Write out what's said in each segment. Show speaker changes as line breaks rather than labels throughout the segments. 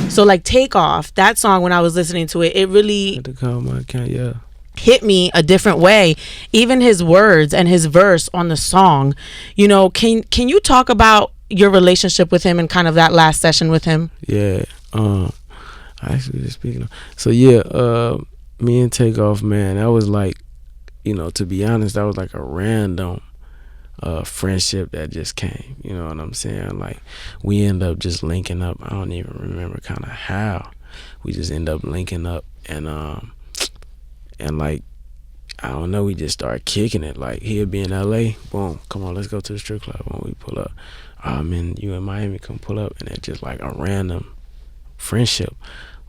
So like Takeoff, that song, when I was listening to it, it really hit me a different way. Even his words and his verse on the song, you know, can you talk about your relationship with him and kind of that last session with him?
Yeah. I actually just speaking of, so yeah, me and Takeoff, man, that was like, you know, to be honest, that was like a random friendship that just came, you know what I'm saying? Like, we end up just linking up. I don't even remember kind of how we just end up linking up, and like, I don't know, we just started kicking it. Like, he'll be in LA, boom, come on, let's go to the strip club. When we pull up, man, you in Miami, come pull up. And it's just like a random friendship.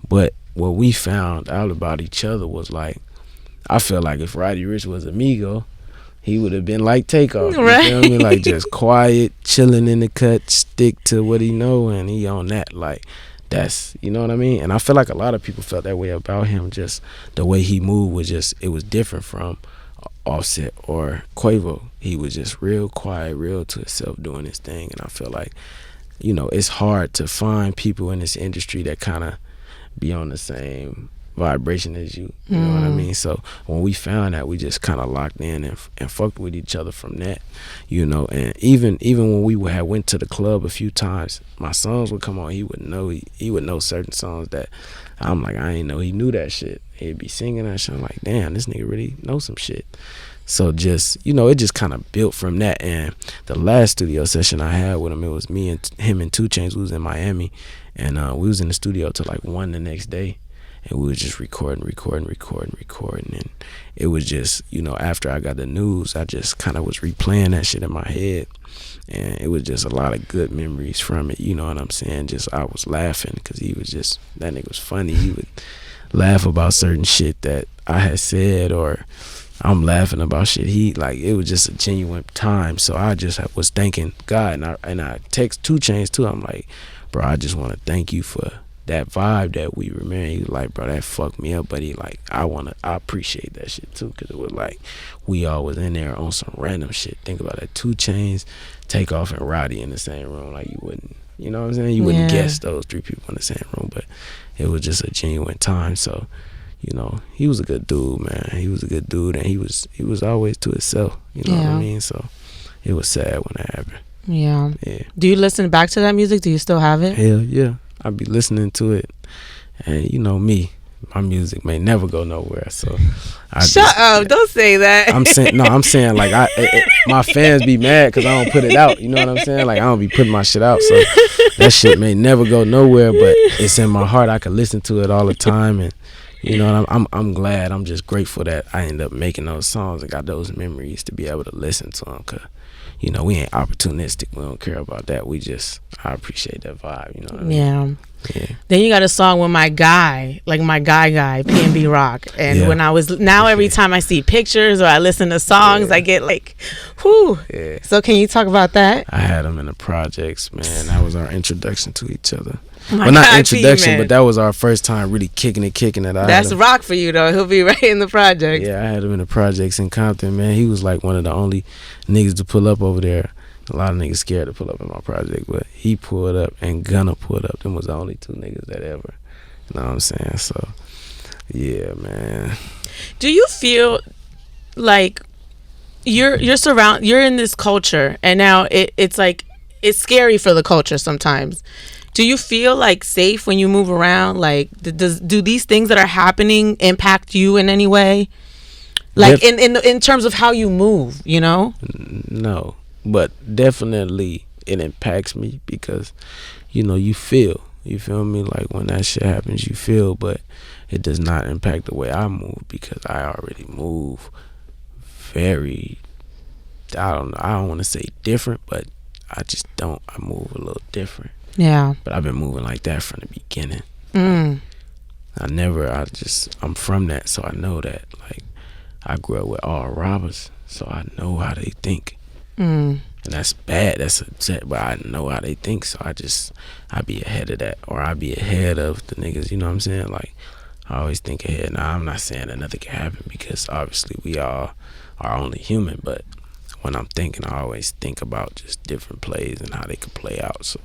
But what we found out about each other was, like, I feel like if Roddy Ricch was Amigo, he would have been like Takeoff.
Right.
You feel me? Like, just quiet, chilling in the cut, stick to what he know, and he on that. Like, that's, you know what I mean? And I feel like a lot of people felt that way about him. Just the way he moved was just, it was different from Offset or Quavo. He was just real quiet, real to himself, doing his thing. And I feel like, you know, it's hard to find people in this industry that kind of be on the same vibration as you know what I mean? So when we found that, we just kind of locked in and fucked with each other from that, you know. And even when we had went to the club a few times, my songs would come on, he would know certain songs that I'm like, I ain't know he knew that shit. He'd be singing that shit. I'm like, damn, this nigga really knows some shit. So just, you know, it just kind of built from that. And the last studio session I had with him, it was me and him and 2 Chainz. We was in Miami, and we was in the studio till like 1 the next day. And we was just recording. And it was just, you know, after I got the news, I just kind of was replaying that shit in my head. And it was just a lot of good memories from it, you know what I'm saying? Just, I was laughing because he was just, that nigga was funny. He would laugh about certain shit that I had said, or I'm laughing about shit he, like, it was just a genuine time. So I just was thanking God. And I text 2 Chainz too. I'm like, bro, I just want to thank you for that vibe that we remember. He was like, bro, that fucked me up, but he like, I appreciate that shit too, because it was like, we all was in there on some random shit. Think about that, 2 Chainz, Takeoff, and Roddy in the same room. Like, you wouldn't, you know what I'm saying? You wouldn't guess those 3 people in the same room, but it was just a genuine time. So, you know, he was a good dude, man. He was a good dude, and he was always to himself, you know what I mean? So it was sad when that happened.
Yeah. Do you listen back to that music? Do you still have it?
Hell yeah. I be listening to it, and you know me, my music may never go nowhere. So
shut up! Don't say that.
I'm saying like my fans be mad because I don't put it out. You know what I'm saying? Like, I don't be putting my shit out, so that shit may never go nowhere. But it's in my heart. I can listen to it all the time, and you know, I'm glad. I'm just grateful that I end up making those songs and got those memories to be able to listen to them. Cause, you know, we ain't opportunistic. We don't care about that. I appreciate that vibe. You know what I mean? Yeah.
Then you got a song with my guy, like my guy, PNB Rock. And when every time I see pictures or I listen to songs, I get like, whew. Yeah. So can you talk about that?
I had him in the projects, man. That was our introduction to each other. Well, not introduction, but that was our first time really kicking it.
That's rock for you, though. He'll be right in the project.
Yeah, I had him in the projects in Compton, man. He was like one of the only niggas to pull up over there. A lot of niggas scared to pull up in my project, but he pulled up and Gunna pulled up. Them was the only 2 niggas that ever. You know what I'm saying? So, yeah, man.
Do you feel like you're in this culture, and now it's like, it's scary for the culture sometimes? Do you feel like safe when you move around? Like, do these things that are happening impact you in any way? Like, in terms of how you move, you know?
No, but definitely it impacts me because, you know, you feel me? Like, when that shit happens, you feel, but it does not impact the way I move because I already move very, I don't want to say different, but I move a little different.
Yeah.
But I've been moving like that from the beginning.
Mm.
I'm from that, so I know that. Like, I grew up with all robbers, so I know how they think. And that's bad, that's upset, but I know how they think, so I be ahead of that, or I be ahead of the niggas, you know what I'm saying? Like, I always think ahead. Now, I'm not saying that nothing can happen because obviously we all are only human, but when I'm thinking, I always think about just different plays and how they could play out, so.